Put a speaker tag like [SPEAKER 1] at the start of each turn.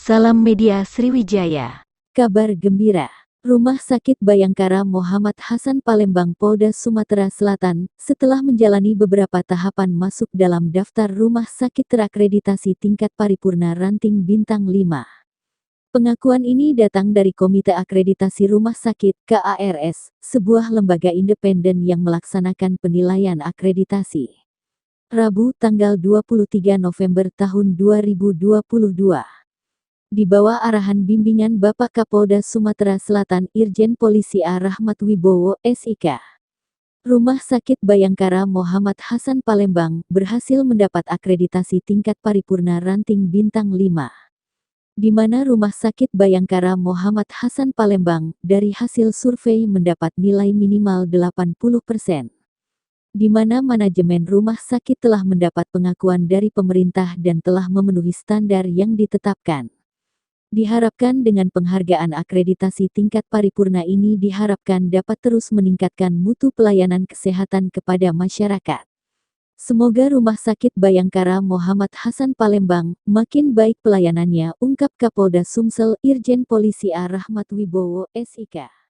[SPEAKER 1] Salam Media Sriwijaya.
[SPEAKER 2] Kabar gembira. Rumah Sakit Bayangkara Muhammad Hasan Palembang Polda Sumatera Selatan, setelah menjalani beberapa tahapan masuk dalam daftar rumah sakit terakreditasi tingkat paripurna ranting bintang 5. Pengakuan ini datang dari Komite Akreditasi Rumah Sakit (KARS), sebuah lembaga independen yang melaksanakan penilaian akreditasi. Rabu tanggal 23 November tahun 2022. Di bawah arahan bimbingan Bapak Kapolda Sumatera Selatan Irjen Polisi A. Rahmat Wibowo, SIK. Rumah Sakit Bayangkara Muhammad Hasan Palembang berhasil mendapat akreditasi tingkat paripurna ranting bintang 5. Di mana Rumah Sakit Bayangkara Muhammad Hasan Palembang dari hasil survei mendapat nilai minimal 80%. Di mana manajemen rumah sakit telah mendapat pengakuan dari pemerintah dan telah memenuhi standar yang ditetapkan. Diharapkan dengan penghargaan akreditasi tingkat paripurna ini diharapkan dapat terus meningkatkan mutu pelayanan kesehatan kepada masyarakat. Semoga Rumah Sakit Bayangkara Muhammad Hasan Palembang makin baik pelayanannya, ungkap Kapolda Sumsel Irjen Polisi A. Rahmat Wibowo, SIK.